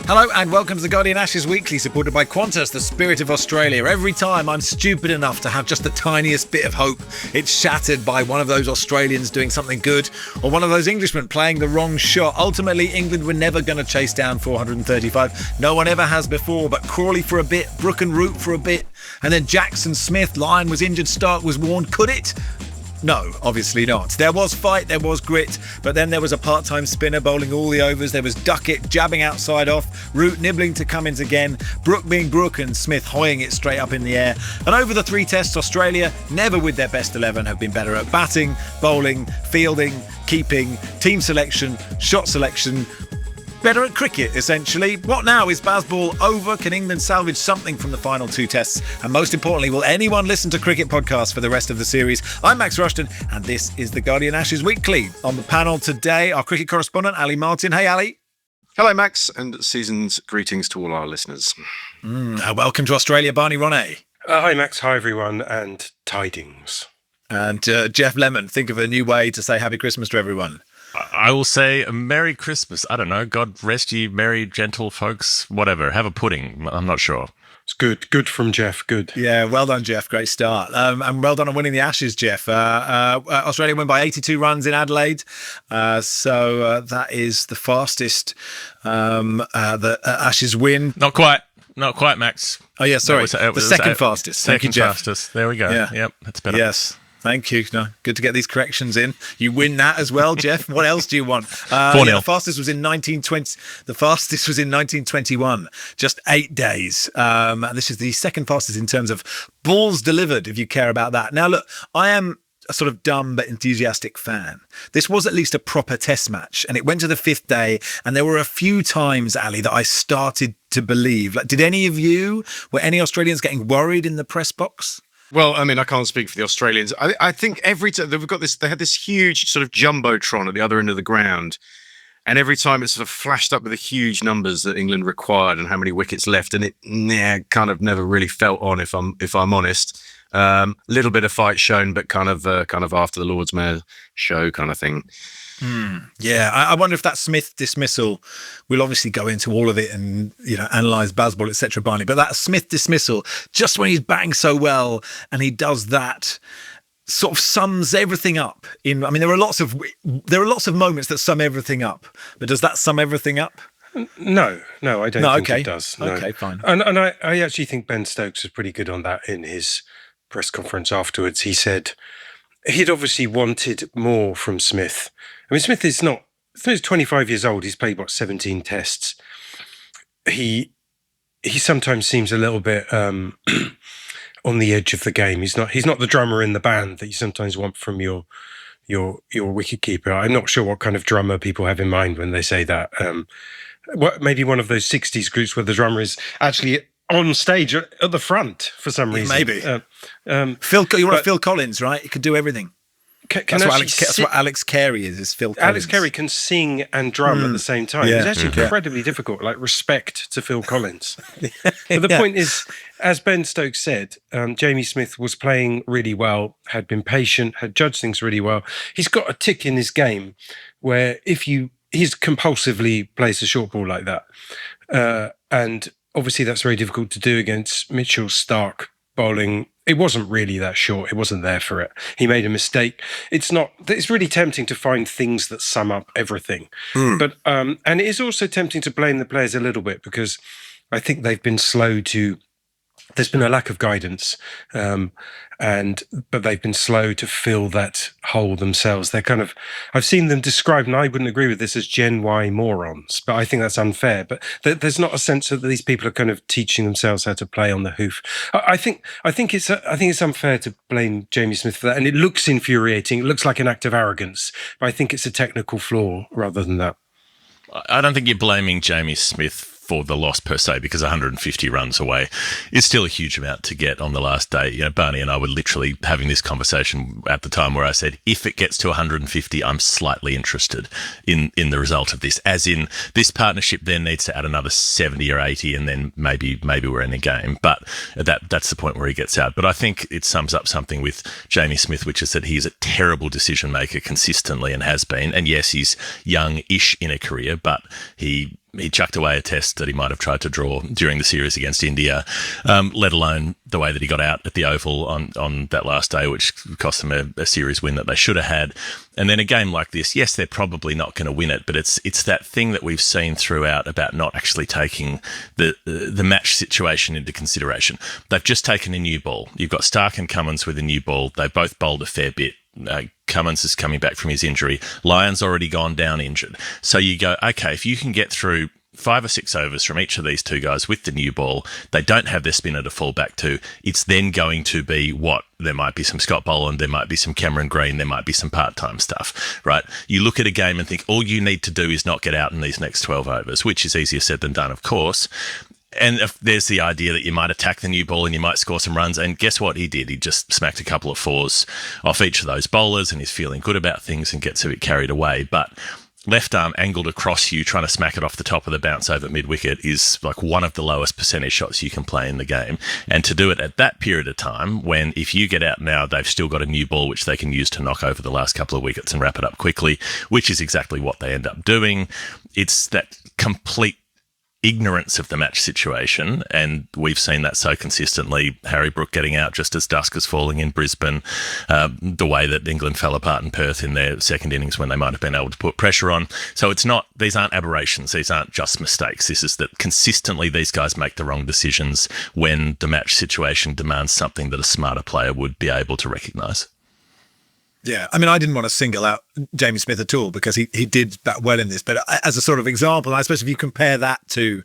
Hello and welcome to the Guardian Ashes Weekly, supported by Qantas, the spirit of Australia. Every time I'm stupid enough to have just the tiniest bit of hope, it's shattered by one of those Australians doing something good or one of those Englishmen playing the wrong shot. Ultimately, England were never going to chase down 435. No one ever has before, but Crawley for a bit, Brook and Root for a bit, and then Jackson, Smith, Lyon was injured, Stark was worn. Could it? No, obviously not. There was fight, there was grit, but then there was a part-time spinner bowling all the overs. There was Duckett jabbing outside off, Root nibbling to Cummins again, Brook being Brook and Smith hoying it straight up in the air. And over the 3 tests, Australia, never with their best 11, have been better at batting, bowling, fielding, keeping, team selection, shot selection. Better at cricket, essentially. What now? Is Bazball over? Can England salvage something from the final 2 tests? And most importantly, will anyone listen to cricket podcasts for the rest of the series? I'm Max Rushden, and this is the Guardian Ashes Weekly. On the panel today, our cricket correspondent, Ali Martin. Hey, Ali. Hello, Max, and season's greetings to all our listeners. Welcome to Australia, Barney Ronay. Hi, Max. Hi, everyone, and tidings. And Geoff Lemon. Think of a new way to say Happy Christmas to everyone. I will say a Merry Christmas. I don't know. God rest ye, merry, gentle folks. Whatever. Have a pudding. I'm not sure. It's good. Good from Geoff. Good. Yeah, well done, Geoff. Great start. And well done on winning the Ashes, Geoff. Australia won by 82 runs in Adelaide. So that is the fastest the Ashes win. Not quite, Max. Oh, yeah, sorry. The second fastest. Second fastest. There we go. Yeah. Yep, that's better. Yes. Thank you. No, good to get these corrections in. You win that as well, Geoff. What else do you want? 4-0. The fastest was in 1920. The fastest was in 1921. Just 8 days. This is the second fastest in terms of balls delivered, if you care about that. Now, look, I am a sort of dumb but enthusiastic fan. This was at least a proper test match, and it went to the 5th day, and there were a few times, Ali, that I started to believe. Like, did any of you, were any Australians getting worried in the press box? Well, I mean, I can't speak for the Australians. I think every time they've got this, they had this huge sort of jumbotron at the other end of the ground, and every time it sort of flashed up with the huge numbers that England required and how many wickets left, and it kind of never really felt on, if I'm honest. Little bit of fight shown, but kind of after the Lord's Mayor show kind of thing. Yeah, I wonder if that Smith dismissal, we'll obviously go into all of it and, analyse Bazball, etc., Barney, but that Smith dismissal, just when he's batting so well and he does that, sort of sums everything up. There are lots of moments that sum everything up, but does that sum everything up? No, I don't think it does. No. Okay, fine. And I actually think Ben Stokes was pretty good on that in his press conference afterwards. He said he'd obviously wanted more from Smith. I mean, Smith is 25 years old. He's played, 17 tests. He sometimes seems a little bit on the edge of the game. He's not the drummer in the band that you sometimes want from your wicketkeeper. I'm not sure what kind of drummer people have in mind when they say that. Maybe one of those 60s groups where the drummer is actually on stage at the front for some reason. Maybe. Phil Collins, right? He could do everything. That's what Alex Carey is Phil Collins. Alex Carey can sing and drum at the same time. Yeah. It's actually incredibly difficult, like respect to Phil Collins. But the point is, as Ben Stokes said, Jamie Smith was playing really well, had been patient, had judged things really well. He's got a tick in his game where he's compulsively plays the short ball like that. And obviously that's very difficult to do against Mitchell Stark bowling. It wasn't really that short. It wasn't there for it. He made a mistake. It's really tempting to find things that sum up everything. But and it is also tempting to blame the players a little bit, because I think they've been slow to. There's been a lack of guidance, but they've been slow to fill that hole themselves. I've seen them described, and I wouldn't agree with this, as Gen Y morons, but I think that's unfair. But there's not a sense that these people are kind of teaching themselves how to play on the hoof. I think it's unfair to blame Jamie Smith for that, and it looks infuriating. It looks like an act of arrogance, but I think it's a technical flaw rather than that. I don't think you're blaming Jamie Smith for the loss per se, because 150 runs away is still a huge amount to get on the last day. Barney and I were literally having this conversation at the time where I said, if it gets to 150, I'm slightly interested in the result of this, as in this partnership then needs to add another 70 or 80 and then maybe we're in a game. But that's the point where he gets out. But I think it sums up something with Jamie Smith, which is that he's a terrible decision maker consistently and has been. And yes, he's young-ish in a career, but he he chucked away a test that he might have tried to draw during the series against India, let alone the way that he got out at the Oval on that last day, which cost them a series win that they should have had. And then a game like this, yes, they're probably not going to win it, but it's that thing that we've seen throughout about not actually taking the match situation into consideration. They've just taken a new ball. You've got Stark and Cummins with a new ball. They both bowled a fair bit. Cummins is coming back from his injury. Lyon's already gone down injured. So you go, okay, if you can get through 5 or 6 overs from each of these two guys with the new ball, they don't have their spinner to fall back to. It's then going to be what? There might be some Scott Boland, there might be some Cameron Green, there might be some part-time stuff, right? You look at a game and think all you need to do is not get out in these next 12 overs, which is easier said than done, of course. And if there's the idea that you might attack the new ball and you might score some runs. And guess what he did? He just smacked a couple of fours off each of those bowlers and he's feeling good about things and gets a bit carried away. But left arm angled across you, trying to smack it off the top of the bounce over mid-wicket is like one of the lowest percentage shots you can play in the game. And to do it at that period of time, when if you get out now, they've still got a new ball which they can use to knock over the last couple of wickets and wrap it up quickly, which is exactly what they end up doing. It's that complete ignorance of the match situation, and we've seen that so consistently. Harry Brook getting out just as dusk is falling in Brisbane, the way that England fell apart in Perth in their second innings when they might have been able to put pressure on. So it's not, these aren't aberrations, these aren't just mistakes. This is that consistently these guys make the wrong decisions when the match situation demands something that a smarter player would be able to recognise. Yeah, I mean, I didn't want to single out Jamie Smith at all because he did that well in this. But as a sort of example, I suppose if you compare that to,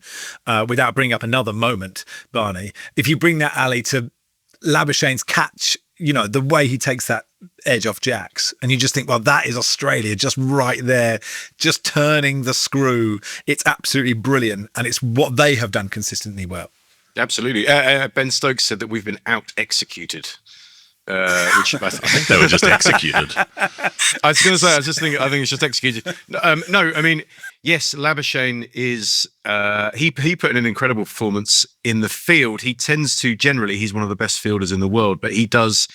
without bringing up another moment, Barney, if you bring that, Ali, to Labuschagne's catch, you know, the way he takes that edge off Jacks, and you just think, well, that is Australia just right there, just turning the screw. It's absolutely brilliant, and it's what they have done consistently well. Absolutely. Ben Stokes said that we've been out-executed. Which I think they were just executed. I was going to say, I think it's just executed. No, I mean, yes, Labuschagne is, he put in an incredible performance in the field. He tends to, generally, he's one of the best fielders in the world, but he does,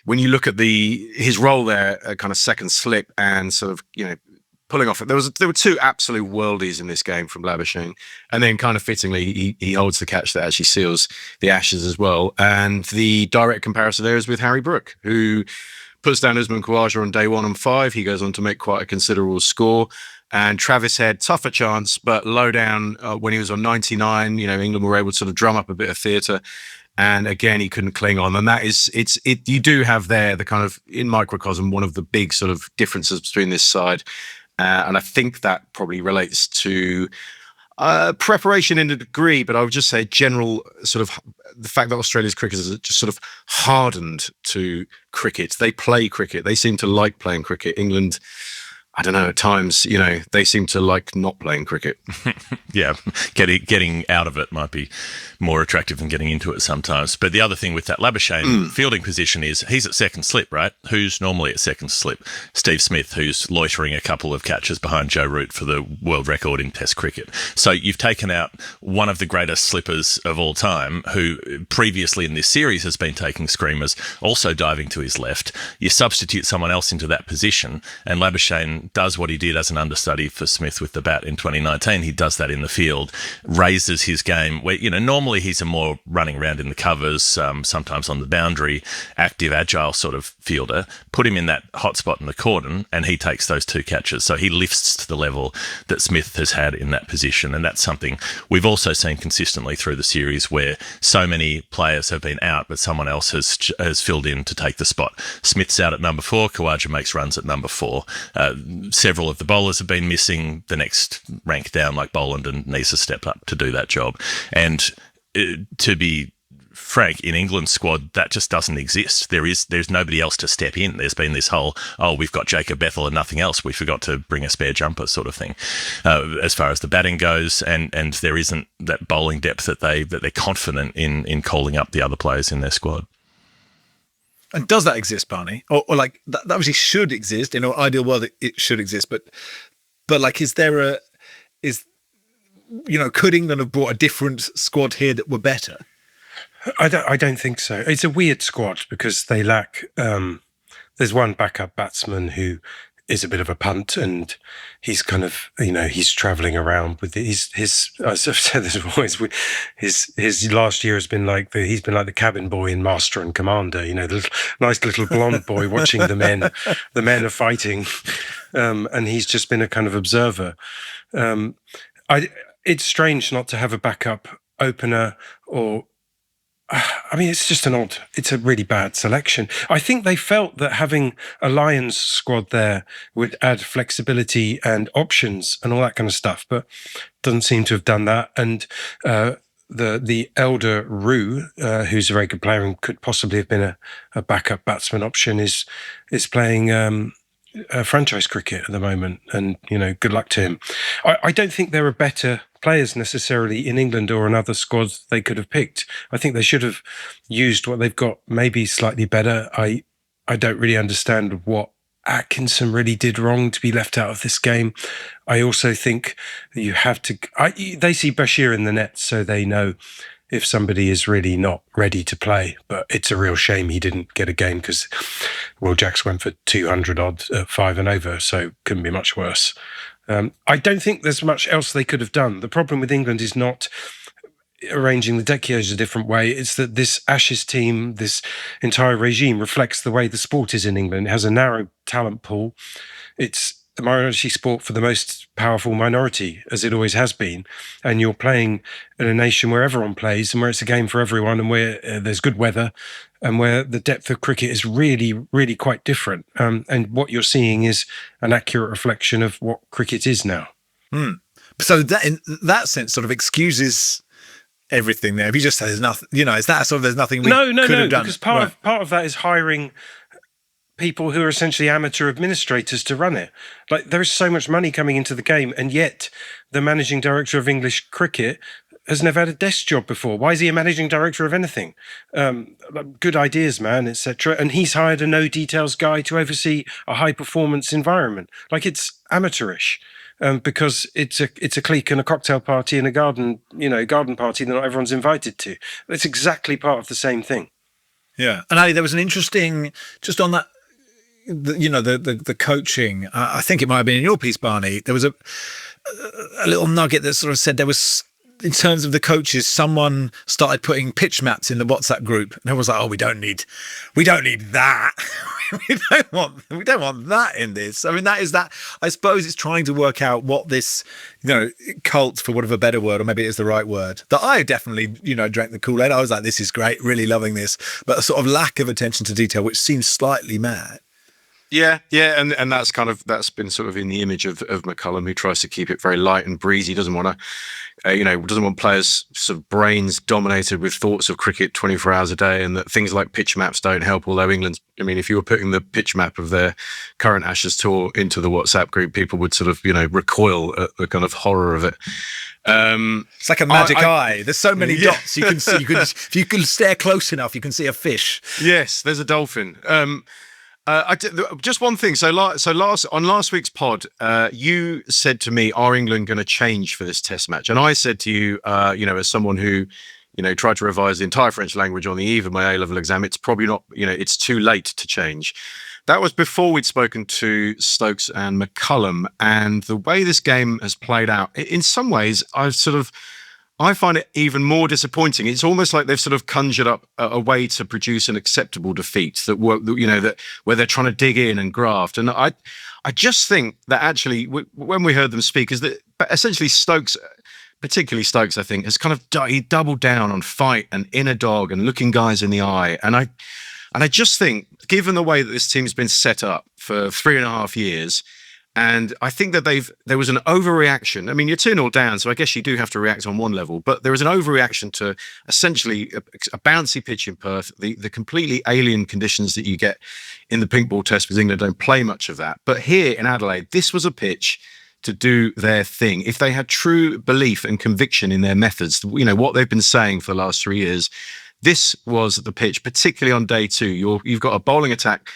when you look at his role there, kind of second slip and sort of, you know, pulling off it. There were two absolute worldies in this game from Labuschagne, and then kind of fittingly, he holds the catch that actually seals the Ashes as well. And the direct comparison there is with Harry Brook, who puts down Usman Khawaja on day 1 on 5. He goes on to make quite a considerable score. And Travis Head, tougher chance, but low down when he was on 99. You know, England were able to sort of drum up a bit of theatre. And again, he couldn't cling on. And that is, you do have there the kind of, in microcosm, one of the big sort of differences between this side. And I think that probably relates to preparation in a degree, but I would just say general sort of the fact that Australia's cricketers are just sort of hardened to cricket. They play cricket. They seem to like playing cricket. England, I don't know, at times, you know, they seem to like not playing cricket. Yeah, getting out of it might be more attractive than getting into it sometimes. But the other thing with that Labuschagne fielding position is he's at second slip, right? Who's normally at second slip? Steve Smith, who's loitering a couple of catches behind Joe Root for the world record in Test cricket. So you've taken out one of the greatest slippers of all time, who previously in this series has been taking screamers, also diving to his left. You substitute someone else into that position, and Labuschagne does what he did as an understudy for Smith with the bat in 2019. He does that in the field, raises his game where, you know, normally he's a more running around in the covers, sometimes on the boundary, active, agile sort of fielder. Put him in that hot spot in the cordon and he takes those 2 catches. So he lifts to the level that Smith has had in that position. And that's something we've also seen consistently through the series where so many players have been out, but someone else has filled in to take the spot. Smith's out at number 4. Khawaja makes runs at number 4. Several of the bowlers have been missing. The next rank down, like Boland and Neese, stepped up to do that job. And to be frank, in England's squad, that just doesn't exist. There's nobody else to step in. There's been this whole, we've got Jacob Bethel and nothing else. We forgot to bring a spare jumper sort of thing, as far as the batting goes. And there isn't that bowling depth that they're confident in calling up the other players in their squad. And does that exist, Barney? Or like that obviously should exist in an ideal world. It should exist, but like, could England have brought a different squad here that were better? I don't think so. It's a weird squad because they lack. There's one backup batsman who is a bit of a punt, and he's kind of, he's travelling around with his. As I've said this always, his last year has been he's been like the cabin boy in Master and Commander. The nice little blonde boy watching the men. The men are fighting, and he's just been a kind of observer. It's strange not to have a backup opener or. It's a really bad selection. I think they felt that having a Lions squad there would add flexibility and options and all that kind of stuff, but doesn't seem to have done that. And the elder Rue, who's a very good player and could possibly have been a backup batsman option, is playing franchise cricket at the moment, and good luck to him. I don't think there are better players necessarily in England or another squads they could have picked. I think they should have used what they've got maybe slightly better. I don't really understand what Atkinson really did wrong to be left out of this game. I also think you have to. They see Bashir in the net, so they know if somebody is really not ready to play. But it's a real shame he didn't get a game, because Will Jacks went for 200 odd at 5 and over, so couldn't be much worse. I don't think there's much else they could have done. The problem with England is not arranging the deck years a different way. It's that this Ashes team, this entire regime, reflects the way the sport is in England. It has a narrow talent pool. It's a minority sport for the most powerful minority, as it always has been. And you're playing in a nation where everyone plays, and where it's a game for everyone, and where there's good weather, and where the depth of cricket is really, really quite different. And what you're seeing is an accurate reflection of what cricket is now. So that, in that sense, sort of excuses everything there. If you just say there's nothing, is that sort of there's nothing we could have done? Because part of that is hiring people who are essentially amateur administrators to run it. Like, there is so much money coming into the game, and yet the managing director of English cricket has never had a desk job before. Why is he a managing director of anything? Good ideas, man, etc. And he's hired a no details guy to oversee a high performance environment. Like, it's amateurish. Because it's a clique and a cocktail party and a garden party that not everyone's invited to. It's exactly part of the same thing. Yeah. And Ali, there was an interesting, just on that, the coaching, I think it might have been in your piece, Barney, there was a little nugget that sort of said there was, in terms of the coaches, someone started putting pitch maps in the WhatsApp group, and everyone was like, "Oh, we don't need that. we don't want that in this." I mean, that is that. I suppose it's trying to work out what this, cult, for whatever better word, or maybe it is the right word. That I definitely, drank the Kool-Aid. I was like, "This is great, really loving this," but a sort of lack of attention to detail, which seems slightly mad. Yeah, and that's been sort of in the image of McCullum, who tries to keep it very light and breezy. Doesn't want to, doesn't want players' sort of brains dominated with thoughts of cricket 24 hours a day, and that things like pitch maps don't help. Although England's, if you were putting the pitch map of their current Ashes tour into the WhatsApp group, people would sort of, recoil at the kind of horror of it. It's like a magic eye. There's so many dots you can see. If you can stare close enough, you can see a fish. Yes, there's a dolphin. Just one thing. So last week's pod, you said to me, "Are England going to change for this Test match?" And I said to you, as someone who, tried to revise the entire French language on the eve of my A-level exam, it's probably not, it's too late to change. That was before we'd spoken to Stokes and McCullum, and the way this game has played out, in some ways, I find it even more disappointing. It's almost like they've sort of conjured up a way to produce an acceptable defeat that where they're trying to dig in and graft. And I just think that actually, when we heard them speak, is that essentially Stokes, particularly Stokes, I think, has kind of he doubled down on fight and inner dog and looking guys in the eye. And I just think, given the way that this team's been set up for 3.5 years. And I think that there was an overreaction. I mean, you're 2-0 down, so I guess you do have to react on one level. But there was an overreaction to essentially a bouncy pitch in Perth, the completely alien conditions that you get in the pink ball test, because England don't play much of that. But here in Adelaide, this was a pitch to do their thing. If they had true belief and conviction in their methods, what they've been saying for the last 3 years, this was the pitch, particularly on day two. You've got a bowling attack.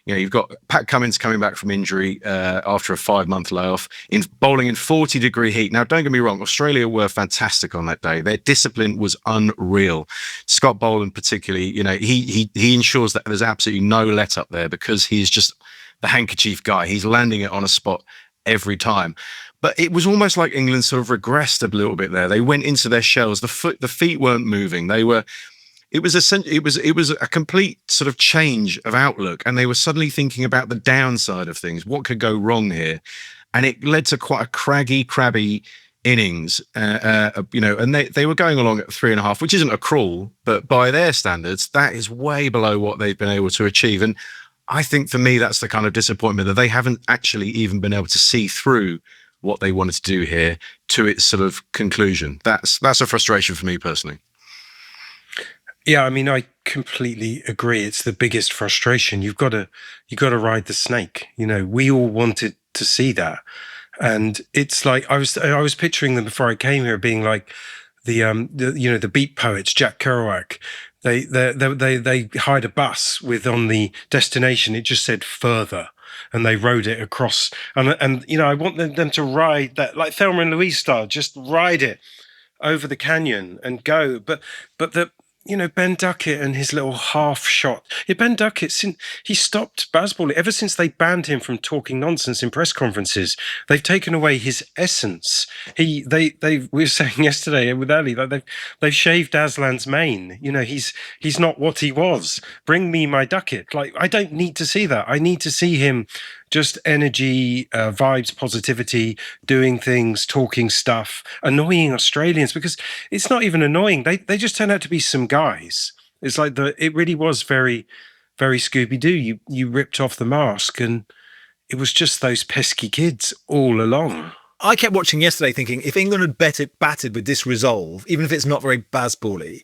You've got Pat Cummins coming back from injury after a 5-month layoff, in bowling in 40-degree heat. Now, don't get me wrong, Australia were fantastic on that day. Their discipline was unreal. Scott Boland particularly, he ensures that there's absolutely no let up there, because he's just the handkerchief guy. He's landing it on a spot every time. But it was almost like England sort of regressed a little bit there. They went into their shells. The feet weren't moving. It was a complete sort of change of outlook, and they were suddenly thinking about the downside of things. What could go wrong here? And it led to quite a crabby innings, and they were going along at 3.5, which isn't a crawl, but by their standards, that is way below what they've been able to achieve. And I think for me, that's the kind of disappointment that they haven't actually even been able to see through what they wanted to do here to its sort of conclusion. That's a frustration for me personally. Yeah, I mean, I completely agree. It's the biggest frustration. You've got to ride the snake. We all wanted to see that, and it's like I was picturing them before I came here being like the beat poets, Jack Kerouac. They hired a bus with on the destination. It just said further. And they rode it across, and I want them to ride that like Thelma and Louise style, just ride it over the canyon and go. But Ben Duckett and his little half shot. Yeah, Ben Duckett, he stopped baseball ever since they banned him from talking nonsense in press conferences. They've taken away his essence. We were saying yesterday with Ali, like they've shaved Aslan's mane. He's not what he was. Bring me my Duckett. Like, I don't need to see that. I need to see him just energy, vibes, positivity, doing things, talking stuff, annoying Australians, because it's not even annoying. They just turn out to be some guys. It's like it really was very, very Scooby-Doo. You ripped off the mask and it was just those pesky kids all along. I kept watching yesterday thinking if England had batted with this resolve, even if it's not very baseball-y,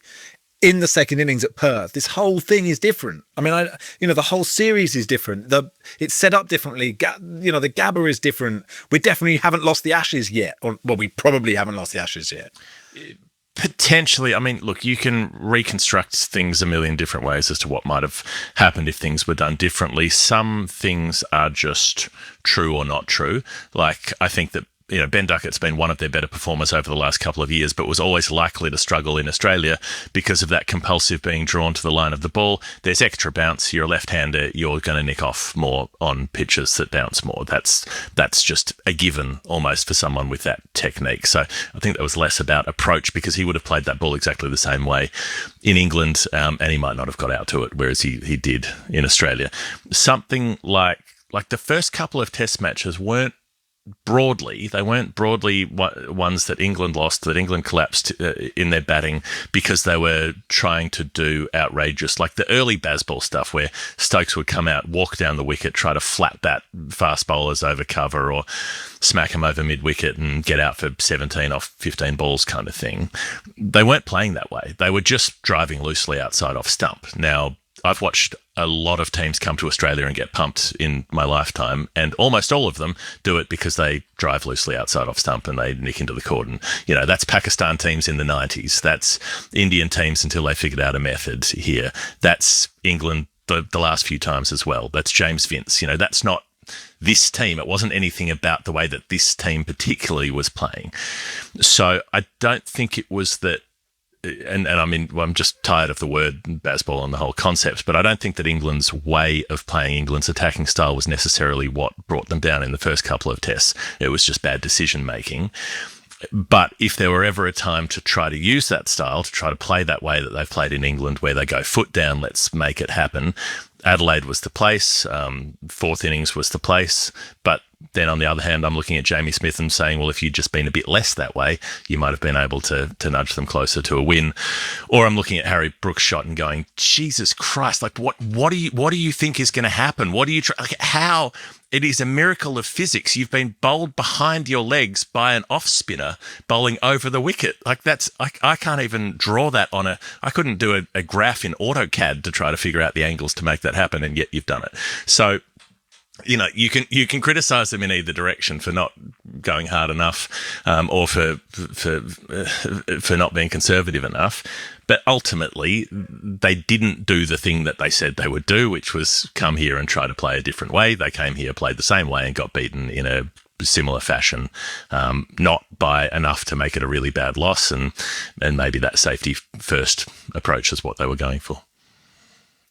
in the second innings at Perth, this whole thing is different. I mean, the whole series is different. It's set up differently. The Gabba is different. We definitely haven't lost the Ashes yet. We probably haven't lost the Ashes yet. Potentially. I mean, look, you can reconstruct things a million different ways as to what might have happened if things were done differently. Some things are just true or not true. Like, I think that Ben Duckett's been one of their better performers over the last couple of years, but was always likely to struggle in Australia because of that compulsive being drawn to the line of the ball. There's extra bounce. You're a left-hander. You're going to nick off more on pitches that bounce more. That's just a given almost for someone with that technique. So I think that was less about approach because he would have played that ball exactly the same way in England, and he might not have got out to it, whereas he did in Australia. Something like the first couple of test matches weren't broadly ones that England lost, that England collapsed in their batting because they were trying to do outrageous, like the early baseball stuff where Stokes would come out, walk down the wicket, try to flat bat fast bowlers over cover or smack them over mid-wicket and get out for 17 off 15 balls kind of thing. They weren't playing that way. They were just driving loosely outside off stump. Now, I've watched a lot of teams come to Australia and get pumped in my lifetime, and almost all of them do it because they drive loosely outside off stump and they nick into the court. And, that's Pakistan teams in the 90s. That's Indian teams until they figured out a method here. That's England the last few times as well. That's James Vince. That's not this team. It wasn't anything about the way that this team particularly was playing. So I don't think it was that. And I mean, I'm just tired of the word baseball and the whole concept, but I don't think that England's way of playing, England's attacking style was necessarily what brought them down in the first couple of tests. It was just bad decision making. But if there were ever a time to try to use that style, to try to play that way that they've played in England, where they go foot down, let's make it happen, Adelaide was the place, fourth innings was the place. But then on the other hand, I'm looking at Jamie Smith and saying, well, if you'd just been a bit less that way, you might have been able to nudge them closer to a win. Or I'm looking at Harry Brooks' shot and going, Jesus Christ, like what do you think is going to happen? What do you how? It is a miracle of physics. You've been bowled behind your legs by an off spinner bowling over the wicket. Like I can't even draw that I couldn't do a graph in AutoCAD to try to figure out the angles to make that happen, and yet you've done it. So, you can criticize them in either direction for not going hard enough, or for not being conservative enough. But ultimately, they didn't do the thing that they said they would do, which was come here and try to play a different way. They came here, played the same way, and got beaten in a similar fashion, not by enough to make it a really bad loss. And maybe that safety first approach is what they were going for.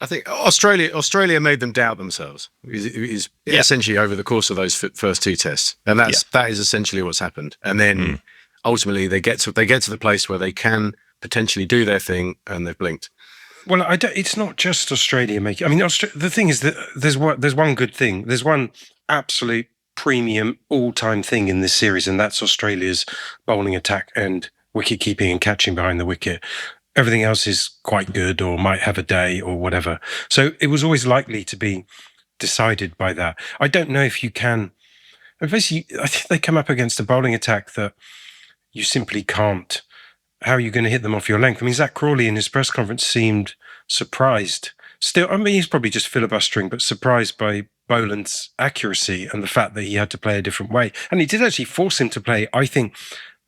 I think Australia made them doubt themselves. Is essentially over the course of those first two tests, and that is essentially what's happened. And then ultimately they get to the place where they can potentially do their thing, and they've blinked. Well, it's not just Australia making. I mean, the thing is that there's one good thing. There's one absolute premium all-time thing in this series, and that's Australia's bowling attack and wicket keeping and catching behind the wicket. Everything else is quite good or might have a day or whatever. So it was always likely to be decided by that. I don't know if you can. Basically, I think they come up against a bowling attack that you simply can't. How are you going to hit them off your length? I mean, Zach Crawley in his press conference seemed surprised. Still, I mean, he's probably just filibustering, but surprised by Boland's accuracy and the fact that he had to play a different way. And he did actually force him to play, I think,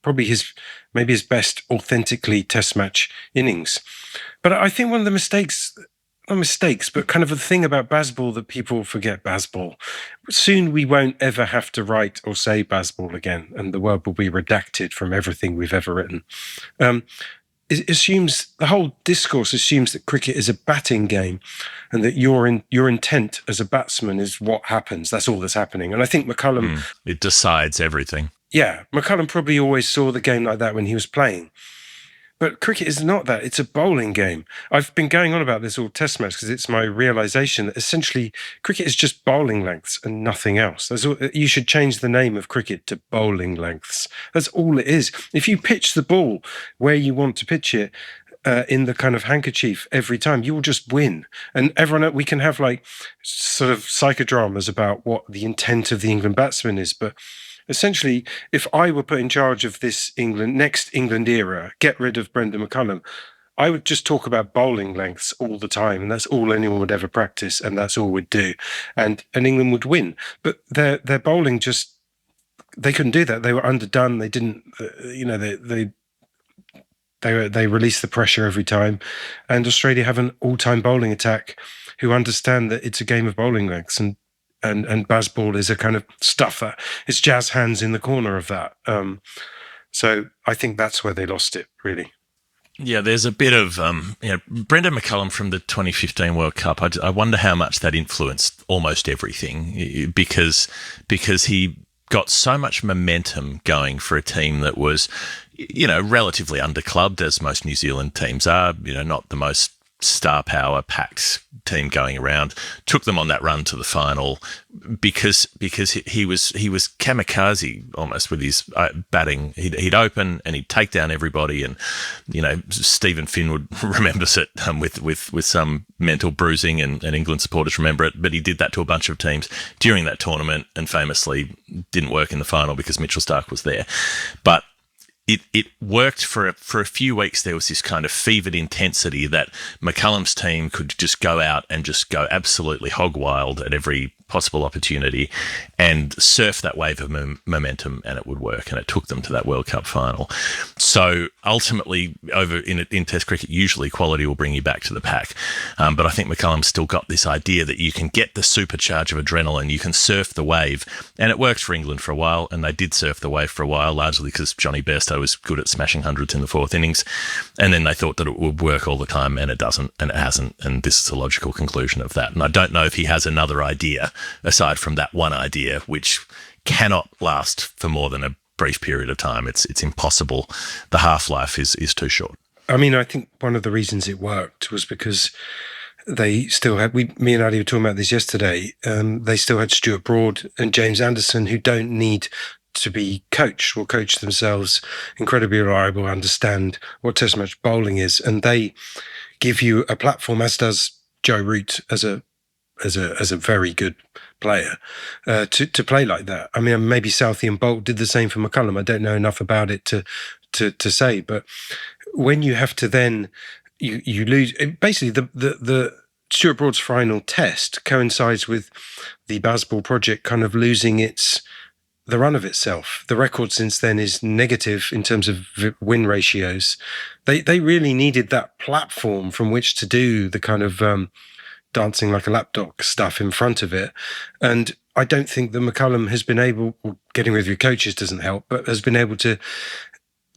probably his best authentically test match innings. But I think one of the not mistakes, but kind of a thing about Bazball that people forget Bazball. Soon we won't ever have to write or say Bazball again, and the word will be redacted from everything we've ever written. It assumes, the whole discourse assumes that cricket is a batting game and that your intent as a batsman is what happens. That's all that's happening. And I think McCullum... It decides everything. Yeah, McCullum probably always saw the game like that when he was playing. But cricket is not that. It's a bowling game. I've been going on about this all test match because it's my realisation that essentially cricket is just bowling lengths and nothing else. You should change the name of cricket to bowling lengths. That's all it is. If you pitch the ball where you want to pitch it, in the kind of handkerchief every time, you will just win. And everyone, we can have like sort of psychodramas about what the intent of the England batsman is, but essentially, if I were put in charge of this next England era, get rid of Brendan McCullum, I would just talk about bowling lengths all the time, and that's all anyone would ever practice, and that's all we'd do, and England would win. But their bowling they couldn't do that. They were underdone. They didn't, they released the pressure every time, and Australia have an all-time bowling attack who understand that it's a game of bowling lengths, and Bazball is a kind of stuffer. It's jazz hands in the corner of that. So I think that's where they lost it, really. Yeah, there's a bit of Brendan McCullum from the 2015 World Cup. I wonder how much that influenced almost everything because he got so much momentum going for a team that was, relatively underclubbed, as most New Zealand teams are. Not the most star power packed team going around, took them on that run to the final because he was kamikaze almost with his batting. He'd open and he'd take down everybody, and Stephen Finn would remembers it with some mental bruising, and England supporters remember it. But he did that to a bunch of teams during that tournament, and famously didn't work in the final because Mitchell Starc was there. But it worked for a few weeks. There was this kind of fevered intensity that McCullum's team could just go out and just go absolutely hog wild at every possible opportunity and surf that wave of momentum, and it would work. And it took them to that World Cup final. So ultimately, over in Test cricket, usually quality will bring you back to the pack. But I think McCullum's still got this idea that you can get the supercharge of adrenaline, you can surf the wave, and it worked for England for a while, and they did surf the wave for a while, largely because Johnny Bairstow was good at smashing hundreds in the fourth innings, and then they thought that it would work all the time, and it doesn't, and it hasn't, and this is a logical conclusion of that. And I don't know if he has another idea aside from that one idea, which cannot last for more than a brief period of time. It's impossible. The half-life is too short. I mean, I think one of the reasons it worked was because they still had, me and Ali were talking about this yesterday, they still had Stuart Broad and James Anderson, who don't need to be coached, will coach themselves, incredibly reliable, understand what test match bowling is, and they give you a platform, as does Joe Root as a very good player, to play like that. I mean, maybe Southey and Bolt did the same for McCullum. I don't know enough about it to say, but when you have to then you lose, basically the Stuart Broad's final test coincides with the Bazball project kind of losing the run of itself. The record since then is negative in terms of win ratios. They really needed that platform from which to do the kind of dancing like a lapdog stuff in front of it. And I don't think that McCullum has been able, well, getting rid of your coaches doesn't help, but has been able to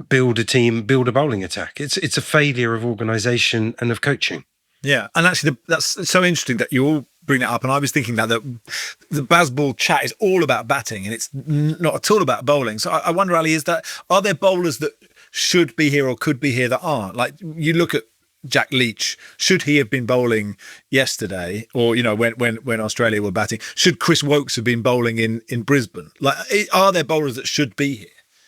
build a team, build a bowling attack. It's a failure of organisation and of coaching. Yeah, and actually, that's so interesting that you all bring that up. And I was thinking that the Bazball chat is all about batting, and it's not at all about bowling. So I wonder, Ali, are there bowlers that should be here or could be here that aren't? Like you look at Jack Leach, should he have been bowling yesterday, or when Australia were batting? Should Chris Woakes have been bowling in Brisbane? Like, are there bowlers that should be here?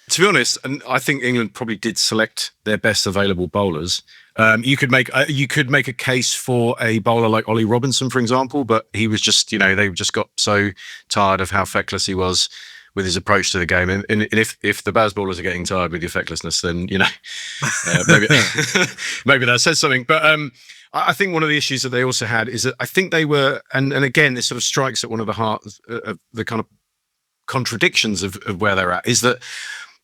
To be honest, and I think England probably did select their best available bowlers. You could make a case for a bowler like Ollie Robinson, for example, but he was just, they just got so tired of how feckless he was with his approach to the game. And if the Baz bowlers are getting tired with your fecklessness, then maybe maybe that says something. But I think one of the issues that they also had is that I think they were, and again, this sort of strikes at one of the heart of the kind of contradictions of where they're at, is that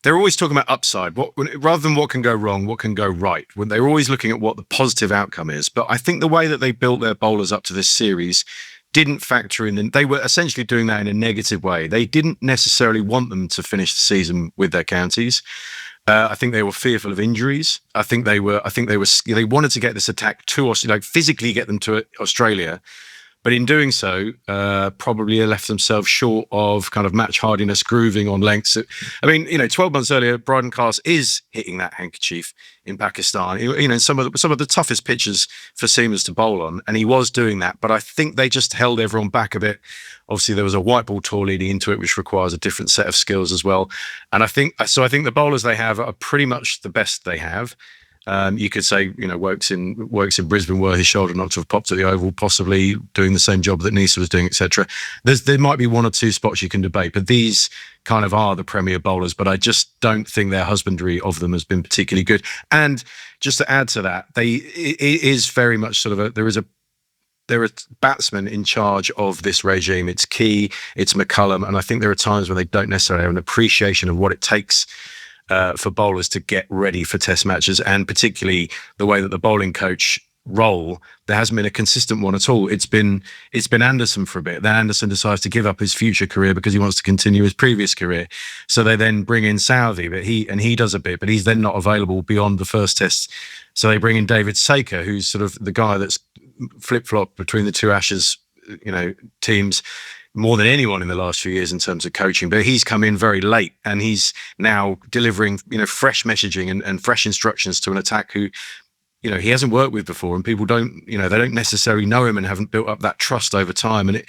they're always talking about upside, rather than what can go wrong, what can go right. When they're always looking at what the positive outcome is. But I think the way that they built their bowlers up to this series didn't factor in, and they were essentially doing that in a negative way. They didn't necessarily want them to finish the season with their counties. I think they were fearful of injuries. I think they wanted to get this attack to us, physically get them to Australia. But in doing so, probably left themselves short of kind of match hardiness, grooving on lengths. I mean, 12 months earlier, Bryden Class is hitting that handkerchief in Pakistan. Some of the toughest pitches for seamers to bowl on, and he was doing that. But I think they just held everyone back a bit. Obviously, there was a white ball tour leading into it, which requires a different set of skills as well. And I think the bowlers they have are pretty much the best they have. You could say, Woakes in Brisbane were his shoulder not to have popped at the Oval, possibly doing the same job that Nisa was doing, etc. There might be one or two spots you can debate, but these kind of are the premier bowlers. But I just don't think their husbandry of them has been particularly good. And just to add to that, it is very much sort of there are batsmen in charge of this regime. It's Key, it's McCullum, and I think there are times when they don't necessarily have an appreciation of what it takes for bowlers to get ready for test matches, and particularly the way that the bowling coach role, there hasn't been a consistent one at all. It's been Anderson for a bit. Then Anderson decides to give up his future career because he wants to continue his previous career. So they then bring in Southey, but he does a bit, but he's then not available beyond the first test. So they bring in David Saker, who's sort of the guy that's flip-flopped between the two Ashes, teams more than anyone in the last few years in terms of coaching. But he's come in very late, and he's now delivering, fresh messaging and fresh instructions to an attack who, he hasn't worked with before, and people don't, they don't necessarily know him and haven't built up that trust over time. And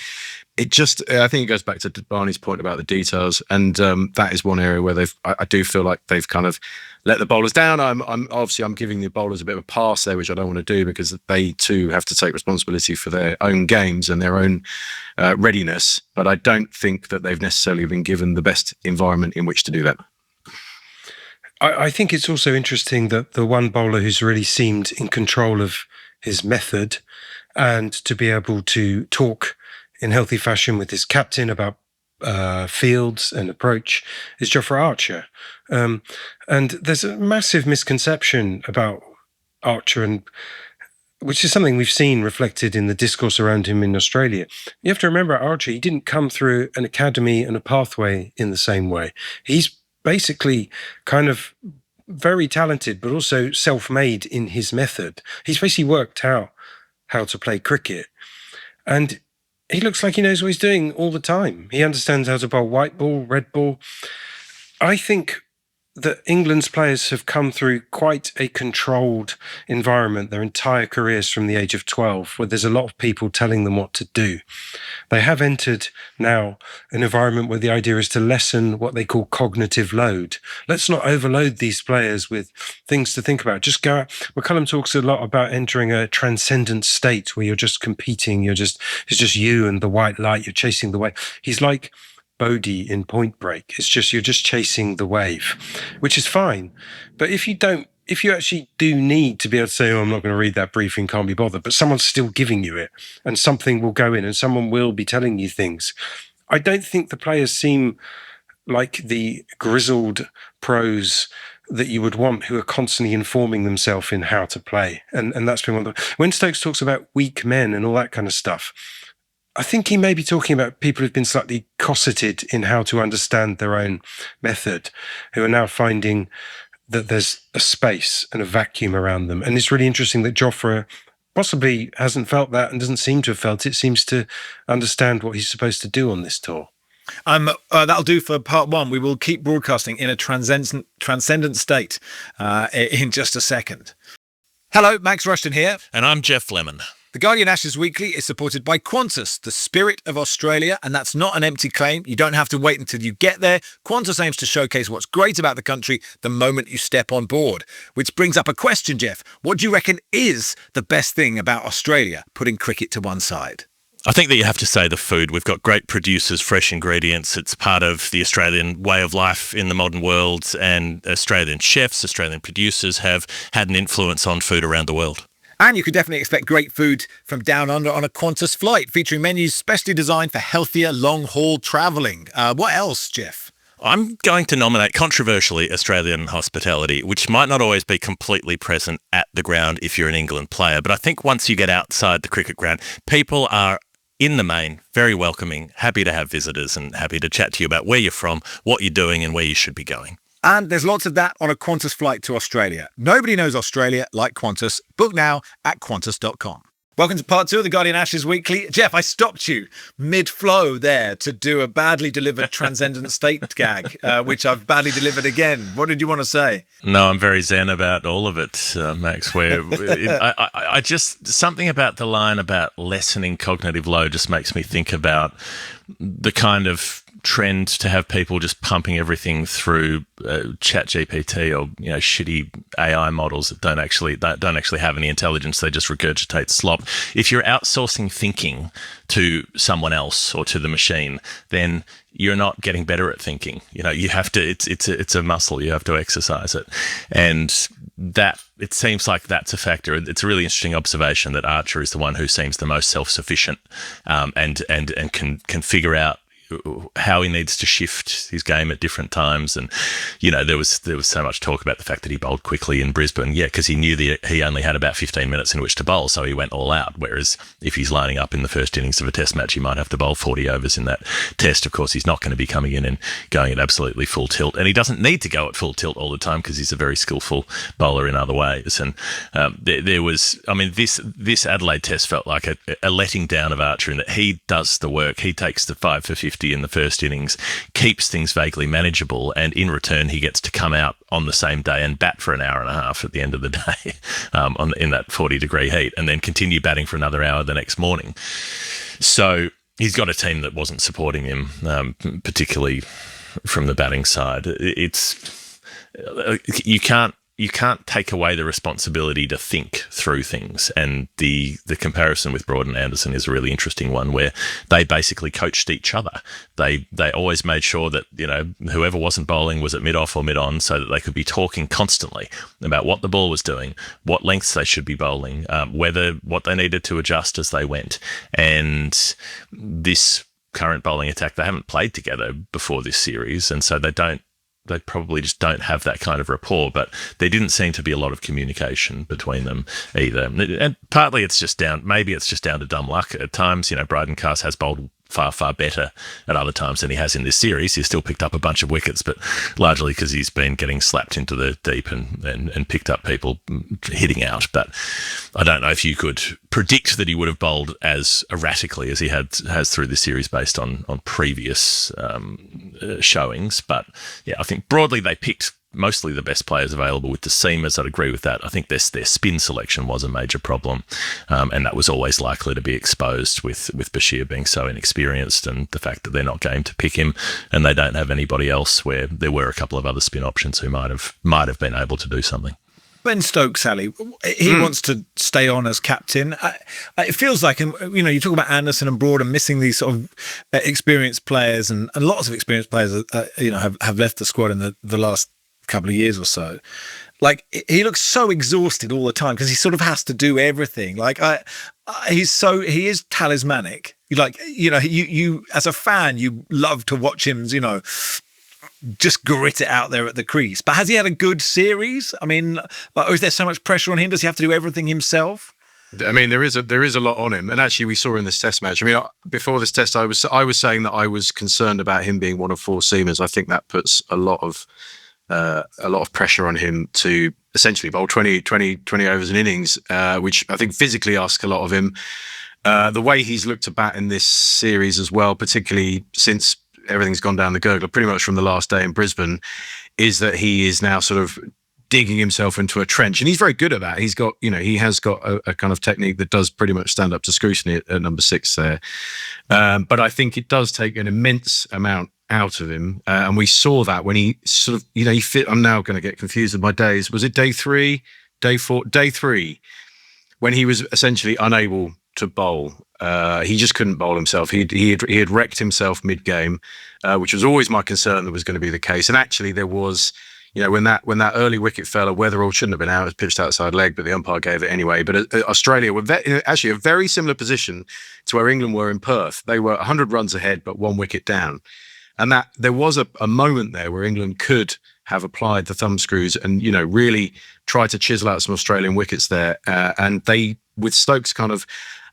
I think it goes back to Barney's point about the details, and that is one area where I do feel like they've kind of let the bowlers down. I'm giving the bowlers a bit of a pass there, which I don't want to do, because they too have to take responsibility for their own games and their own readiness. But I don't think that they've necessarily been given the best environment in which to do that. I think it's also interesting that the one bowler who's really seemed in control of his method, and to be able to talk in healthy fashion with his captain about fields and approach, is Jofra Archer. And there's a massive misconception about Archer, and which is something we've seen reflected in the discourse around him in Australia. You have to remember, Archer, he didn't come through an academy and a pathway in the same way. He's basically kind of very talented, but also self-made in his method. He's basically worked out how to play cricket, and he looks like he knows what he's doing all the time. He understands how to bowl white ball, red ball. I think that England's players have come through quite a controlled environment their entire careers from the age of 12, where there's a lot of people telling them what to do. They have entered now an environment where the idea is to lessen what they call cognitive load. Let's not overload these players with things to think about. Just go out. McCullum talks a lot about entering a transcendent state where you're just competing. It's just you and the white light. You're chasing the wave. He's like Bodie in Point Break. You're just chasing the wave, which is fine. But if you actually do need to be able to say, I'm not going to read that briefing, can't be bothered, but someone's still giving you it, and something will go in and someone will be telling you things. I don't think the players seem like the grizzled pros that you would want, who are constantly informing themselves in how to play. And that's been one of the... When Stokes talks about weak men and all that kind of stuff, I think he may be talking about people who've been slightly cosseted in how to understand their own method, who are now finding that there's a space and a vacuum around them. And it's really interesting that Jofra possibly hasn't felt that and doesn't seem to have felt it, seems to understand what he's supposed to do on this tour. That'll do for part one. We will keep broadcasting in a transcendent state in just a second. Hello, Max Rushden here. And I'm Geoff Lemon. The Guardian Ashes Weekly is supported by Qantas, the spirit of Australia, and that's not an empty claim. You don't have to wait until you get there. Qantas aims to showcase what's great about the country the moment you step on board. Which brings up a question, Geoff. What do you reckon is the best thing about Australia, putting cricket to one side? I think that you have to say the food. We've got great producers, fresh ingredients. It's part of the Australian way of life in the modern world, and Australian chefs, Australian producers have had an influence on food around the world. And you can definitely expect great food from down under on a Qantas flight, featuring menus specially designed for healthier, long-haul travelling. What else, Geoff? I'm going to nominate, controversially, Australian hospitality, which might not always be completely present at the ground if you're an England player. But I think once you get outside the cricket ground, people are, in the main, very welcoming, happy to have visitors and happy to chat to you about where you're from, what you're doing and where you should be going. And there's lots of that on a Qantas flight to Australia. Nobody knows Australia like Qantas. Book now at qantas.com. Welcome to part two of the Guardian Ashes Weekly. Geoff, I stopped you mid-flow there to do a badly delivered transcendent state gag, which I've badly delivered again. What did you want to say? No, I'm very zen about all of it, Max, where I just, something about the line about lessening cognitive load just makes me think about the kind of trend to have people just pumping everything through ChatGPT or shitty AI models that don't actually have any intelligence. They just regurgitate slop. If you're outsourcing thinking to someone else or to the machine, then you're not getting better at thinking. You have to. It's a muscle. You have to exercise it, and that it seems like that's a factor. It's a really interesting observation that Archer is the one who seems the most self-sufficient, and can figure out how he needs to shift his game at different times. And there was so much talk about the fact that he bowled quickly in Brisbane, because he knew that he only had about 15 minutes in which to bowl, so he went all out. Whereas if he's lining up in the first innings of a test match, he might have to bowl 40 overs in that test. Of course, he's not going to be coming in and going at absolutely full tilt, and he doesn't need to go at full tilt all the time because he's a very skillful bowler in other ways. And there was, this Adelaide test felt like a letting down of Archer in that he does the work. He takes the 5 for 50 in the first innings, keeps things vaguely manageable, and in return he gets to come out on the same day and bat for an hour and a half at the end of the day in that 40-degree heat, and then continue batting for another hour the next morning. So he's got a team that wasn't supporting him, particularly from the batting side. You can't take away the responsibility to think through things. And the comparison with Broad and Anderson is a really interesting one, where they basically coached each other. They always made sure that, whoever wasn't bowling was at mid-off or mid-on, so that they could be talking constantly about what the ball was doing, what lengths they should be bowling, what they needed to adjust as they went. And this current bowling attack, they haven't played together before this series, and so they probably just don't have that kind of rapport, but there didn't seem to be a lot of communication between them either. And partly it's just down to dumb luck. At times, Bryden Cast has bowled far, far better at other times than he has in this series. He's still picked up a bunch of wickets, but largely because he's been getting slapped into the deep and picked up people hitting out. But I don't know if you could predict that he would have bowled as erratically as he has through this series based on previous showings. But yeah, I think broadly they picked mostly the best players available with the seamers. I'd agree with that. I think their spin selection was a major problem, and that was always likely to be exposed with Bashir being so inexperienced, and the fact that they're not game to pick him and they don't have anybody else, where there were a couple of other spin options who might have been able to do something. Ben Stokes, Sally, he wants to stay on as captain. It feels like, you talk about Anderson and Broad and missing these sort of experienced players, and lots of experienced players have left the squad in the last couple of years or so. Like, he looks so exhausted all the time because he sort of has to do everything. Like, he is talismanic. You as a fan, you love to watch him, just grit it out there at the crease. But has he had a good series? I mean, or is there so much pressure on him? Does he have to do everything himself? I mean, there is a lot on him, and actually, we saw in this Test match. I mean, before this Test, I was saying that I was concerned about him being one of four seamers. I think that puts a lot of a lot of pressure on him to essentially bowl 20 overs and innings, which I think physically asks a lot of him. The way he's looked to bat in this series as well, particularly since everything's gone down the gurgler, pretty much from the last day in Brisbane, is that he is now sort of digging himself into a trench, and he's very good at that. He has got a kind of technique that does pretty much stand up to scrutiny at number 6 there. But I think it does take an immense amount out of him, and we saw that when he sort of, he fit. I'm now going to get confused with my days. Was it day 3, day 4, day 3, when he was essentially unable to bowl? He just couldn't bowl himself. He had wrecked himself mid-game, which was always my concern that was going to be the case. And actually, there was, when that early wicket fell, a Weatherall shouldn't have been out. It was pitched outside leg, but the umpire gave it anyway. But Australia were actually a very similar position to where England were in Perth. They were 100 runs ahead, but 1 wicket down. And that there was a moment there where England could have applied the thumbscrews and, really try to chisel out some Australian wickets there. And they, with Stokes kind of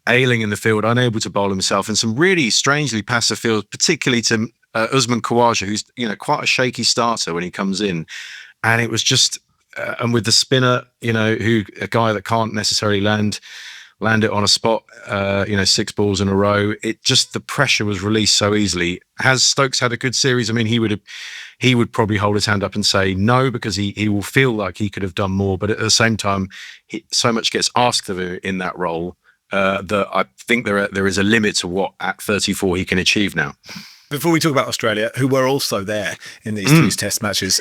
ailing in the field, unable to bowl himself, and some really strangely passive fields, particularly to Usman Khawaja, who's quite a shaky starter when he comes in, and it was just and with the spinner, who a guy that can't necessarily land it on a spot, 6 balls in a row. It just, the pressure was released so easily. Has Stokes had a good series? I mean, he would probably hold his hand up and say no, because he will feel like he could have done more. But at the same time, so much gets asked of him in that role. That I think there is a limit to what at 34 he can achieve now. Before we talk about Australia, who were also there in these 2 test matches,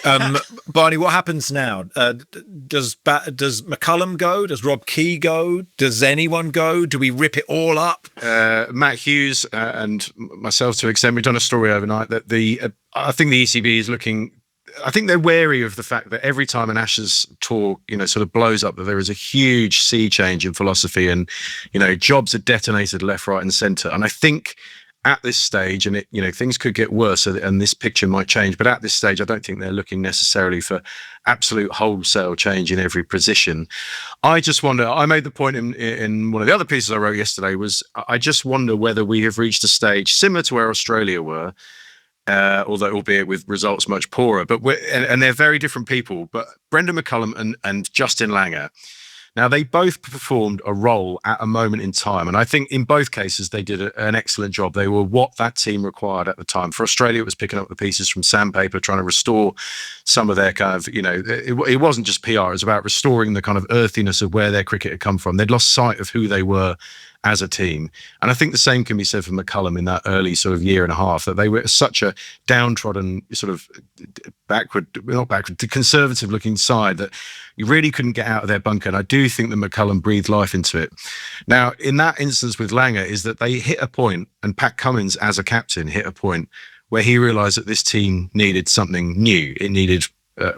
Barney, what happens now? Does McCullum go? Does Rob Key go? Does anyone go? Do we rip it all up? Matt Hughes and myself, to an extent, we've done a story overnight that I think the ECB is looking. I think they're wary of the fact that every time an Ashes tour, sort of blows up, that there is a huge sea change in philosophy, and jobs are detonated left, right, and centre. And I think at this stage, and things could get worse, and this picture might change. But at this stage, I don't think they're looking necessarily for absolute wholesale change in every position. I just wonder. I made the point in one of the other pieces I wrote yesterday. Was I just wonder whether we have reached a stage similar to where Australia were. Although albeit with results much poorer, but and they're very different people. But Brendan McCullum and Justin Langer, now they both performed a role at a moment in time, and I think in both cases they did an excellent job. They were what that team required at the time. For Australia, it was picking up the pieces from sandpaper, trying to restore some of their kind of, it wasn't just PR. It was about restoring the kind of earthiness of where their cricket had come from. They'd lost sight of who they were as a team. And I think the same can be said for McCullum in that early sort of year and a half, that they were such a downtrodden, sort of conservative looking side that you really couldn't get out of their bunker. And I do think that McCullum breathed life into it. Now, in that instance with Langer, is that they hit a point, and Pat Cummins as a captain hit a point where he realised that this team needed something new. It needed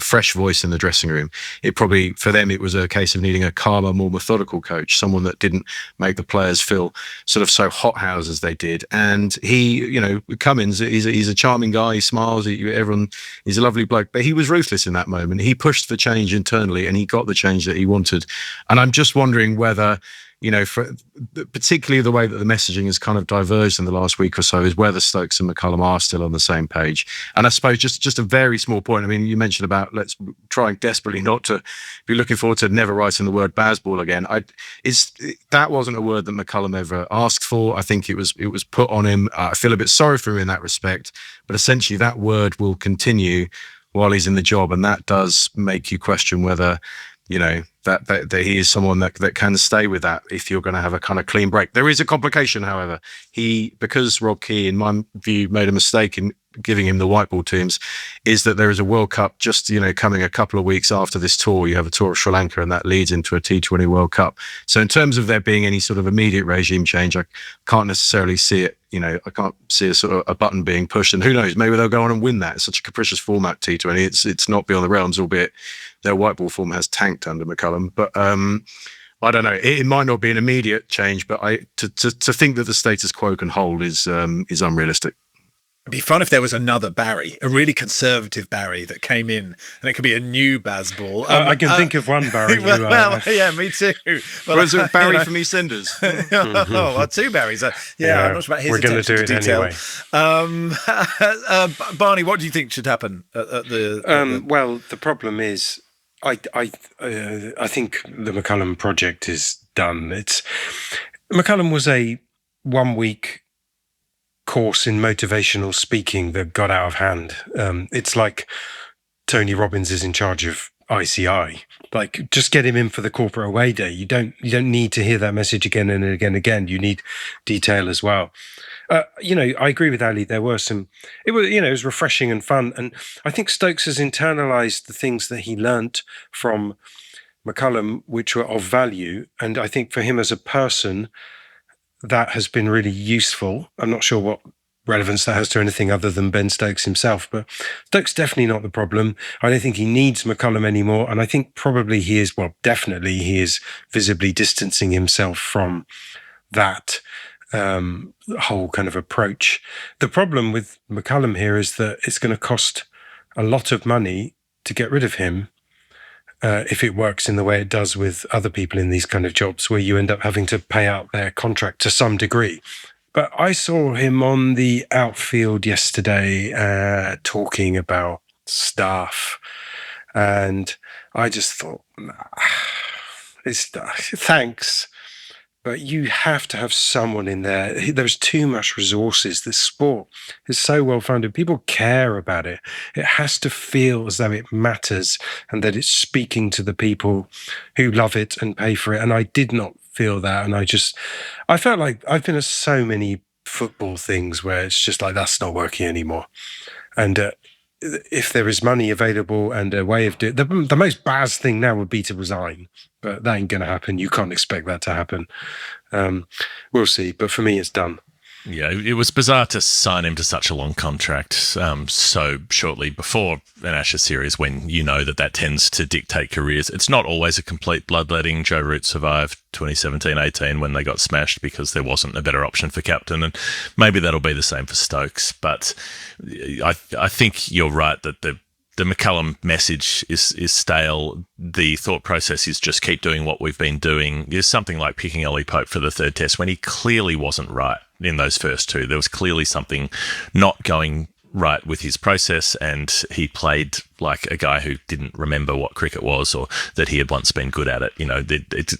fresh voice in the dressing room. It probably, for them, it was a case of needing a calmer, more methodical coach, someone that didn't make the players feel sort of so hothouse as they did. And he, Cummins, he's a charming guy. He smiles. He's a lovely bloke, but he was ruthless in that moment. He pushed for change internally, and he got the change that he wanted. And I'm just wondering whether, for particularly the way that the messaging has kind of diverged in the last week or so, is whether Stokes and McCullum are still on the same page. And I suppose just a very small point. I mean, you mentioned about let's trying desperately not to be looking forward to never writing the word Bazball again. That wasn't a word that McCullum ever asked for. I think it was put on him. I feel a bit sorry for him in that respect, but essentially that word will continue while he's in the job, and that does make you question whether that he is someone that can stay with that if you're going to have a kind of clean break. There is a complication, however. Because Rob Key, in my view, made a mistake in giving him the white ball teams, is that there is a World Cup just, coming a couple of weeks after this tour. You have a tour of Sri Lanka, and that leads into a T20 World Cup. So in terms of there being any sort of immediate regime change, I can't necessarily see it. I can't see a sort of a button being pushed, and who knows, maybe they'll go on and win that. It's such a capricious format, T20. It's not beyond the realms, albeit their white ball form has tanked under McCullum. But I don't know. It might not be an immediate change, but to think that the status quo can hold is unrealistic. It'd be fun if there was another Barry, a really conservative Barry that came in, and it could be a new Bazball. I can think of one Barry. Yeah, me too. Well, Was it Barry from EastEnders? well, two Barrys. I'm not sure about his We're going to do attention it detail. anyway. Barney, what do you think should happen at the? Well, the problem is, I think the McCullum project is done. McCullum was a 1 week course in motivational speaking that got out of hand. It's like Tony Robbins is in charge of ICI. Like, just get him in for the corporate away day. You don't need to hear that message again and again and again. You need detail as well. I agree with Ali. There were it was refreshing and fun. And I think Stokes has internalised the things that he learnt from McCullum, which were of value. And I think for him as a person, that has been really useful. I'm not sure what relevance that has to anything other than Ben Stokes himself, but Stokes definitely not the problem. I don't think he needs McCullum anymore. And I think probably he is visibly distancing himself from that whole kind of approach. The problem with McCullum here is that it's going to cost a lot of money to get rid of him if it works in the way it does with other people in these kind of jobs, where you end up having to pay out their contract to some degree. But I saw him on the outfield yesterday talking about staff, and I just thought, thanks, but you have to have someone in there. There's too much resources. This sport is so well funded. People care about it. It has to feel as though it matters and that it's speaking to the people who love it and pay for it. And I did not feel that. And I felt like I've been at so many football things where it's just like, that's not working anymore. And if there is money available and a way of doing the most Baz thing now would be to resign, but that ain't going to happen. You can't expect that to happen. We'll see. But for me, it's done. Yeah, it was bizarre to sign him to such a long contract so shortly before an Ashes series, when you know that tends to dictate careers. It's not always a complete bloodletting. Joe Root survived 2017-18 when they got smashed because there wasn't a better option for captain, and maybe that'll be the same for Stokes. But I think you're right that the McCullum message is stale. The thought process is just keep doing what we've been doing. There's something like picking Ollie Pope for the third test when he clearly wasn't right in those first two. There was clearly something not going right with his process, and he played like a guy who didn't remember what cricket was, or that he had once been good at it.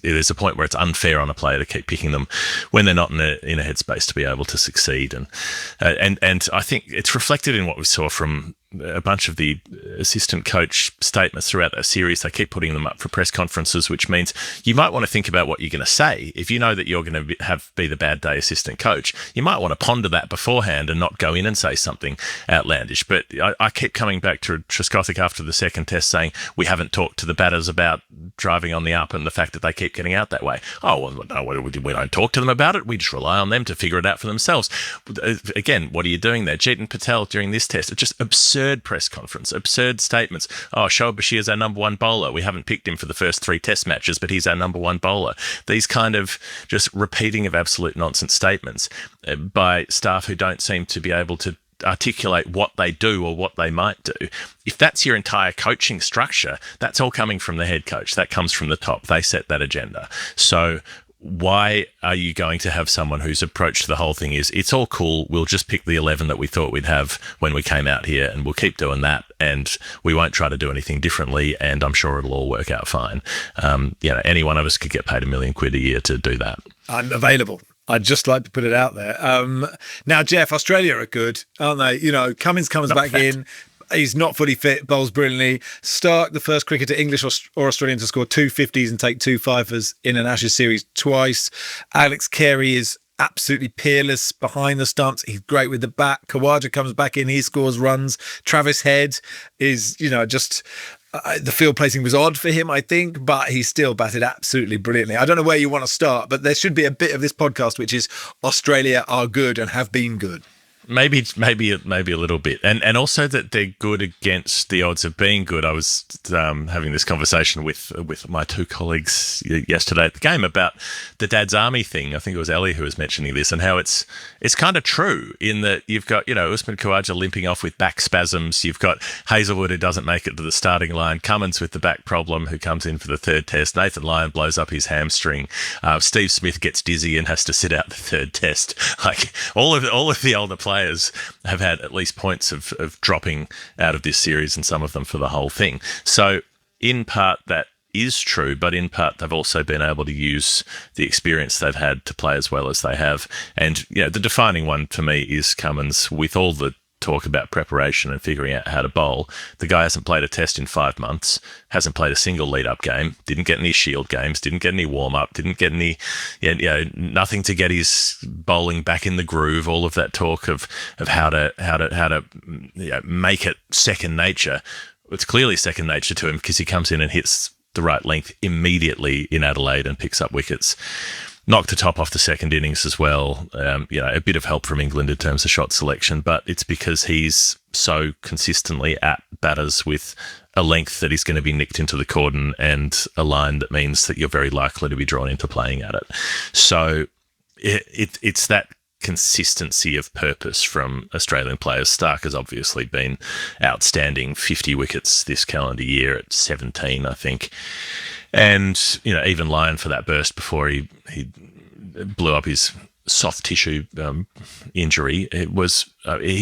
There's a point where it's unfair on a player to keep picking them when they're not in a headspace to be able to succeed. And I think it's reflected in what we saw from a bunch of the assistant coach statements throughout that series. They keep putting them up for press conferences, which means you might want to think about what you're going to say. If you know that you're going to be the bad day assistant coach, you might want to ponder that beforehand and not go in and say something outlandish. But I keep coming back to Trescothick after the second test saying we haven't talked to the batters about driving on the up and the fact that they keep getting out that way. Oh, well, no, we don't talk to them about it. We just rely on them to figure it out for themselves. Again, what are you doing there? Jeetan Patel during this test, it's just absurd press conference, absurd statements. Oh, Shoaib Bashir's our number one bowler. We haven't picked him for the first 3 test matches, but he's our number one bowler. These kind of just repeating of absolute nonsense statements by staff who don't seem to be able to articulate what they do or what they might do. If that's your entire coaching structure, that's all coming from the head coach. That comes from the top. They set that agenda. So why are you going to have someone whose approach to the whole thing is, it's all cool, we'll just pick the 11 that we thought we'd have when we came out here, and we'll keep doing that, and we won't try to do anything differently, and I'm sure it'll all work out fine. Any one of us could get paid £1 million a year to do that. I'm available. I'd just like to put it out there. Now, Geoff, Australia are good, aren't they? Cummins comes back in. He's not fully fit, bowls brilliantly. Stark, the first cricketer, English or Australian, to score 2 50s and take 2 fifers in an Ashes series twice. Alex Carey is absolutely peerless behind the stumps. He's great with the bat. Khawaja comes back in, he scores runs. Travis Head is, just... the field placing was odd for him, I think, but he still batted absolutely brilliantly. I don't know where you want to start, but there should be a bit of this podcast which is Australia are good and have been good. Maybe a little bit, and also that they're good against the odds of being good. I was having this conversation with my two colleagues yesterday at the game about the Dad's Army thing. I think it was Ellie who was mentioning this, and how it's kind of true in that you've got Usman Khawaja limping off with back spasms. You've got Hazelwood who doesn't make it to the starting line. Cummins with the back problem who comes in for the third test. Nathan Lyon blows up his hamstring. Steve Smith gets dizzy and has to sit out the third test. Like all of the older players have had at least points of dropping out of this series, and some of them for the whole thing. So in part that is true, but in part they've also been able to use the experience they've had to play as well as they have. And the defining one for me is Cummins. With all the talk about preparation and figuring out how to bowl, the guy hasn't played a test in 5 months, hasn't played a single lead-up game, didn't get any Shield games, didn't get any warm-up, didn't get any, nothing to get his bowling back in the groove. All of that talk of how to make it second nature. It's clearly second nature to him because he comes in and hits the right length immediately in Adelaide and picks up wickets. Knocked the top off the second innings as well. A bit of help from England in terms of shot selection, but it's because he's so consistently at batters with a length that is going to be nicked into the cordon and a line that means that you're very likely to be drawn into playing at it. So it's that consistency of purpose from Australian players. Stark has obviously been outstanding, 50 wickets this calendar year at 17, I think. And, even Lyon for that burst before he blew up his soft tissue injury, he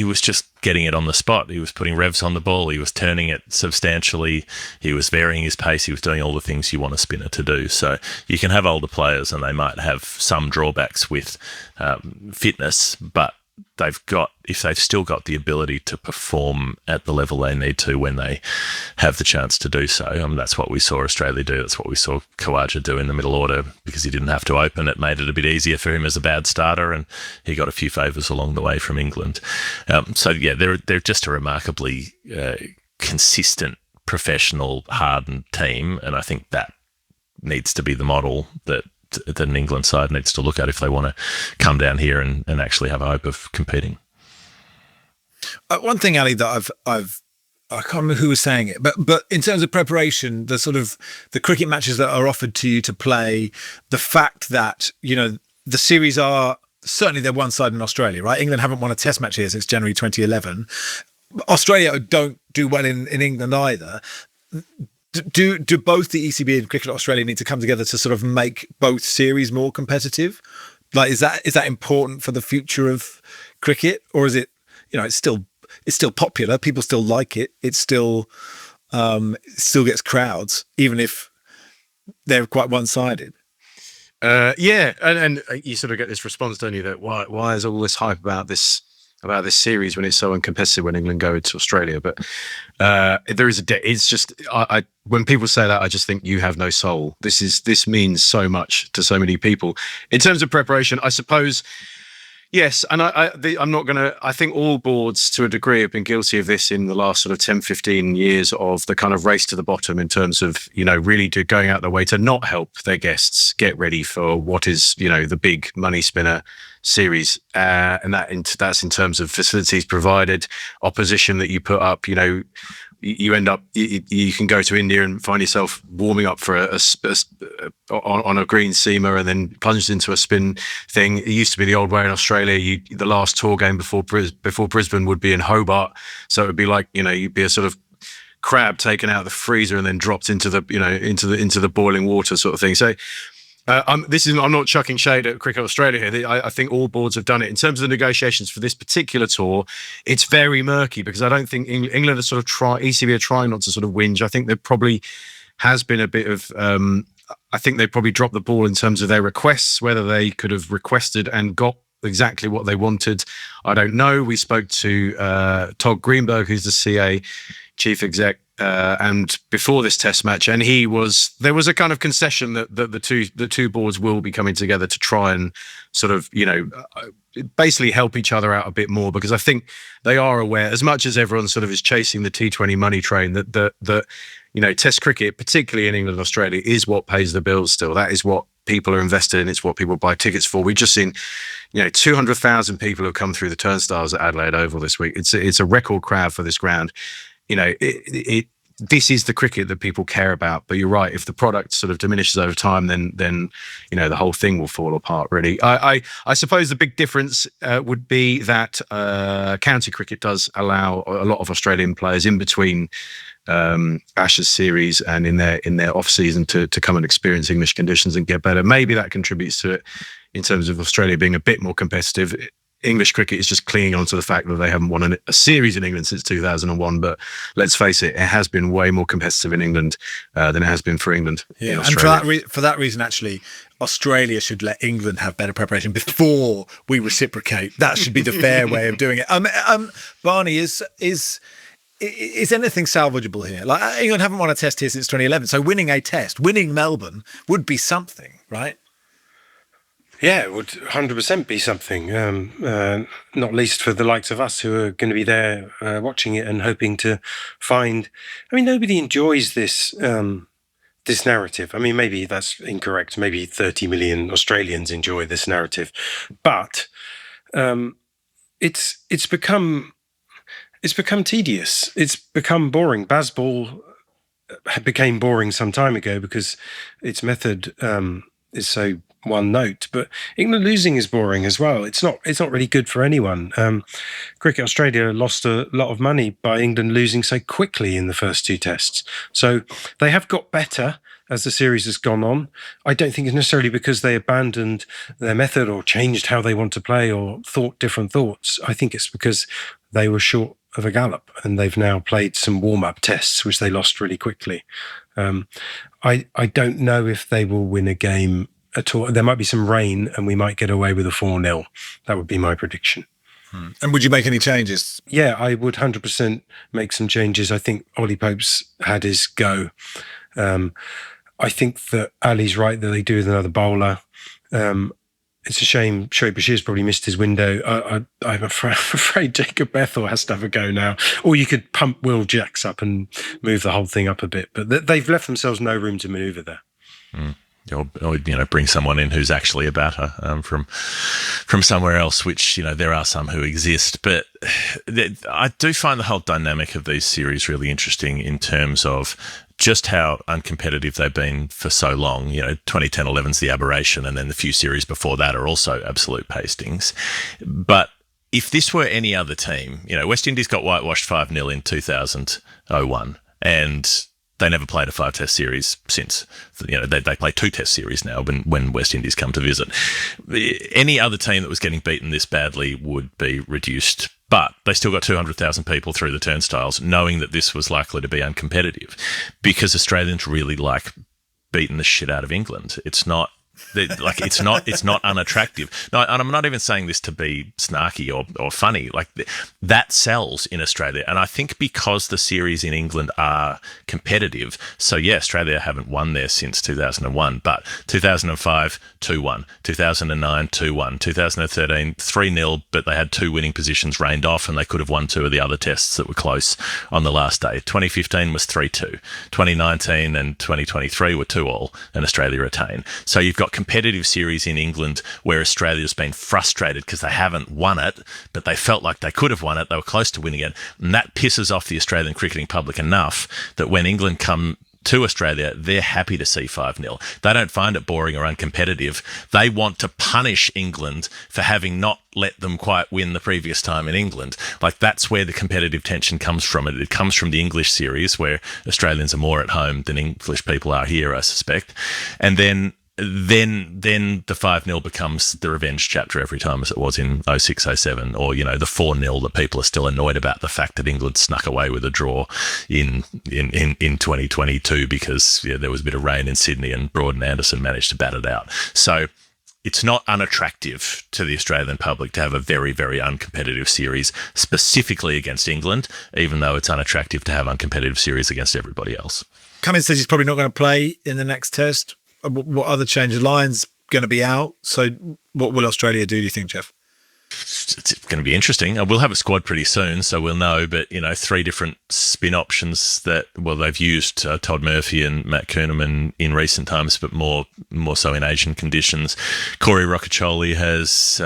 was just getting it on the spot. He was putting revs on the ball. He was turning it substantially. He was varying his pace. He was doing all the things you want a spinner to do. So you can have older players and they might have some drawbacks with fitness, but if they've still got the ability to perform at the level they need to when they have the chance to do so. That's what we saw Australia do. That's what we saw Khawaja do in the middle order because he didn't have to open. It made it a bit easier for him as a bad starter, and he got a few favours along the way from England. They're just a remarkably consistent, professional, hardened team, and I think that needs to be the model that an England side needs to look at if they want to come down here and actually have a hope of competing. One thing, Ali, that I can't remember who was saying it, but in terms of preparation, the sort of the cricket matches that are offered to you to play, the fact that, the series are certainly they're one side in Australia, right? England haven't won a test match here since January 2011. Australia don't do well in England either. Do both the ECB and Cricket Australia need to come together to sort of make both series more competitive? Like, is that important for the future of cricket, or is it, it's still popular, people still like it, it still gets crowds, even if they're quite one-sided? And you sort of get this response, don't you, that why is all this hype about this series when it's so uncompetitive when England go to Australia? But there is it's just when people say that, I just think you have no soul. This means so much to so many people in terms of preparation, I suppose. Yes, and I'm not going to. I think all boards, to a degree, have been guilty of this in the last sort of 10, 15 years of the kind of race to the bottom in terms of, really going out their way to not help their guests get ready for what is, the big money spinner series, and that's in terms of facilities provided, opposition that you put up. You end up, you can go to India and find yourself warming up for on a green seamer and then plunged into a spin thing. It used to be the old way in Australia. The last tour game before Brisbane would be in Hobart, so it would be like you'd be a sort of crab taken out of the freezer and then dropped into the into the boiling water sort of thing. So. I'm not chucking shade at Cricket Australia here. I think all boards have done it. In terms of the negotiations for this particular tour, it's very murky because I don't think England are sort of ECB are trying not to sort of whinge. I think there probably has been a bit of, I think they probably dropped the ball in terms of their requests, whether they could have requested and got exactly what they wanted. I don't know. We spoke to Todd Greenberg, who's the CA chief exec, and before this test match, and there was a kind of concession that the two boards will be coming together to try and sort of basically help each other out a bit more, because I think they are aware, as much as everyone sort of is chasing the T20 money train, that Test cricket, particularly in England and Australia, is what pays the bills still. That is what people are invested in. It's what people buy tickets for. We've just seen, 200,000 people have come through the turnstiles at Adelaide Oval this week. It's a record crowd for this ground. This is the cricket that people care about. But you're right. If the product sort of diminishes over time, then the whole thing will fall apart. Really, I suppose the big difference would be that county cricket does allow a lot of Australian players in between Ashes series and in their off season to come and experience English conditions and get better. Maybe that contributes to it in terms of Australia being a bit more competitive. English cricket is just clinging on to the fact that they haven't won a series in England since 2001. But let's face it, it has been way more competitive in England than it has been for England. Yeah, and for that reason, actually, Australia should let England have better preparation before we reciprocate. That should be the fair way of doing it. Barney, is anything salvageable here? Like, England haven't won a test here since 2011, so winning Melbourne would be something, right? Yeah, it would 100% be something, not least for the likes of us who are going to be there watching it and hoping to find... I mean, nobody enjoys this this narrative. I mean, maybe that's incorrect. Maybe 30 million Australians enjoy this narrative. But it's become tedious. It's become boring. Baseball became boring some time ago because its method is so one note, but England losing is boring as well. It's not really good for anyone. Cricket Australia lost a lot of money by England losing so quickly in the first two tests. So they have got better as the series has gone on. I don't think it's necessarily because they abandoned their method or changed how they want to play or thought different thoughts. I think it's because they were short of a gallop and they've now played some warm-up tests which they lost really quickly. I don't know if they will win a game at all. There might be some rain and we might get away with a 4-0. That would be my prediction. And would you make any changes? Yeah, I would 100% make some changes. I think Ollie Pope's had his go. I think that Ali's right that they do with another bowler. It's a shame Shoaib Bashir's probably missed his window. I'm afraid Jacob Bethel has to have a go now. Or you could pump Will Jacks up and move the whole thing up a bit. But they've left themselves no room to manoeuvre there. Or bring someone in who's actually a batter from somewhere else, which, there are some who exist. But I do find the whole dynamic of these series really interesting in terms of just how uncompetitive they've been for so long. 2010-11's the aberration, and then the few series before that are also absolute pastings. But if this were any other team, West Indies got whitewashed 5-0 in 2001, and they never played a 5-test series since. They play 2-test series now when West Indies come to visit. Any other team that was getting beaten this badly would be reduced, but they still got 200,000 people through the turnstiles, knowing that this was likely to be uncompetitive, because Australians really like beating the shit out of England. It's not unattractive. No, and I'm not even saying this to be snarky or funny. That sells in Australia, and I think because the series in England are competitive. So yeah, Australia haven't won there since 2001, but 2005 2-1, 2009 2-1, 2013 3-0, but they had 2 winning positions rained off, and they could have won 2 of the other tests that were close on the last day. 2015 was 3-2, 2019 and 2023 were 2-2, and Australia retain. So you've got competitive series in England where Australia's been frustrated because they haven't won it, but they felt like they could have won it. They were close to winning it. And that pisses off the Australian cricketing public enough that when England come to Australia, they're happy to see 5-0. They don't find it boring or uncompetitive. They want to punish England for having not let them quite win the previous time in England. That's where the competitive tension comes from. It comes from the English series where Australians are more at home than English people are here, I suspect. And then the 5-0 becomes the revenge chapter every time, as it was in 06-07, or the 4-0 that people are still annoyed about the fact that England snuck away with a draw in 2022 because there was a bit of rain in Sydney and Broad and Anderson managed to bat it out. So it's not unattractive to the Australian public to have a very, very uncompetitive series specifically against England, even though it's unattractive to have uncompetitive series against everybody else. Cummins says he's probably not going to play in the next test. What other changes? Lyon's going to be out. So what will Australia do you think, Geoff? It's going to be interesting. We'll have a squad pretty soon, so we'll know. But 3 different spin options that they've used Todd Murphy and Matt Kuhneman in recent times, but more so in Asian conditions. Corey Rocchiccioli has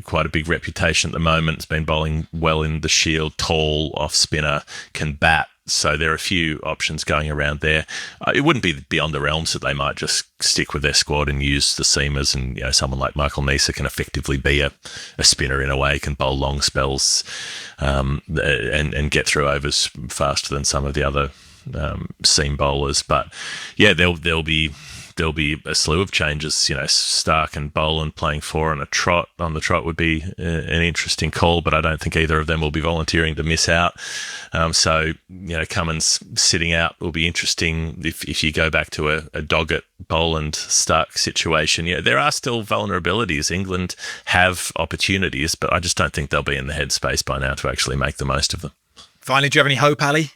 quite a big reputation at the moment. It's been bowling well in the Shield, tall off spinner, can bat. So there are a few options going around there. It wouldn't be beyond the realms that they might just stick with their squad and use the seamers, and someone like Michael Neser can effectively be a spinner in a way, can bowl long spells and get through overs faster than some of the other seam bowlers. But yeah, there'll be a slew of changes. Stark and Boland playing 4 on the trot would be an interesting call, but I don't think either of them will be volunteering to miss out. So Cummins sitting out will be interesting if you go back to a Doggett, Boland, Stark situation. There are still vulnerabilities. England have opportunities, but I just don't think they'll be in the headspace by now to actually make the most of them. Finally, do you have any hope, Ali?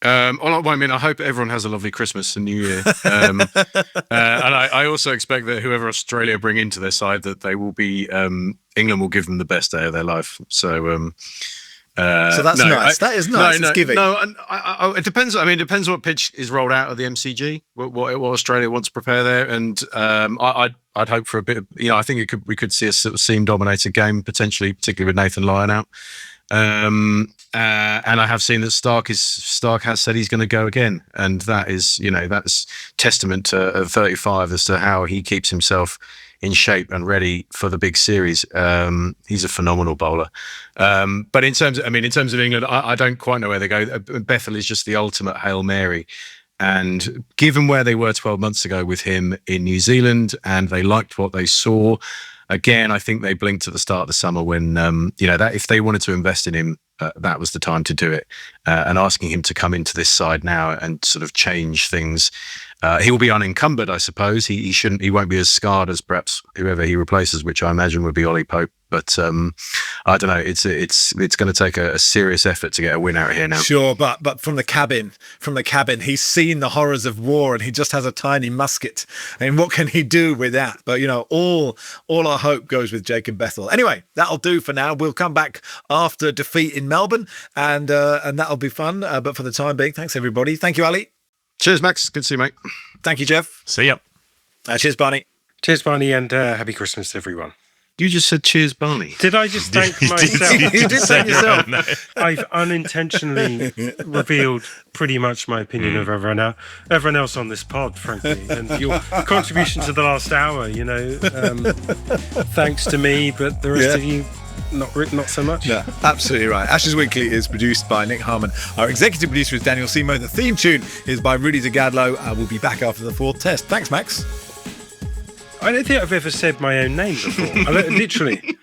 I hope everyone has a lovely Christmas and New Year. And I also expect that whoever Australia bring into their side, that they will be, England will give them the best day of their life. So that's nice. That is nice. It's giving. No, it depends. I mean, it depends what pitch is rolled out of the MCG, what Australia wants to prepare there. And I'd hope for a bit of, I think we could see a sort of seam-dominated game, potentially, particularly with Nathan Lyon out. And I have seen that Stark has said he's going to go again, and that is, that's testament to 35 as to how he keeps himself in shape and ready for the big series. He's a phenomenal bowler. But in terms of England, I don't quite know where they go. Bethel is just the ultimate Hail Mary. And given where they were 12 months ago with him in New Zealand, and they liked what they saw, again, I think they blinked at the start of the summer when, that if they wanted to invest in him, that was the time to do it. And asking him to come into this side now and sort of change things. He will be unencumbered, I suppose. He won't be as scarred as perhaps whoever he replaces, which I imagine would be Ollie Pope. But I don't know. It's going to take a serious effort to get a win out here now. Sure, but from the cabin, he's seen the horrors of war, and he just has a tiny musket. And what can he do with that? But all our hope goes with Jacob Bethel. Anyway, that'll do for now. We'll come back after defeat in Melbourne, and that'll be fun. But for the time being, thanks everybody. Thank you, Ali. Cheers, Max. Good to see you, mate. Thank you, Geoff. See ya. Cheers, Barney. Cheers, Barney, and happy Christmas to everyone. You just said cheers, Barney. Did I just thank myself? You did thank yourself. No. I've unintentionally revealed pretty much my opinion of everyone else on this pod, frankly. And your contribution to the last hour, thanks to me, but the rest of you, not so much. Yeah, absolutely right. Ashes Weekly is produced by Nick Harmon. Our executive producer is Daniel Simo. The theme tune is by Rudy Zagadlo. We'll be back after the 4th test. Thanks, Max. I don't think I've ever said my own name before. Literally.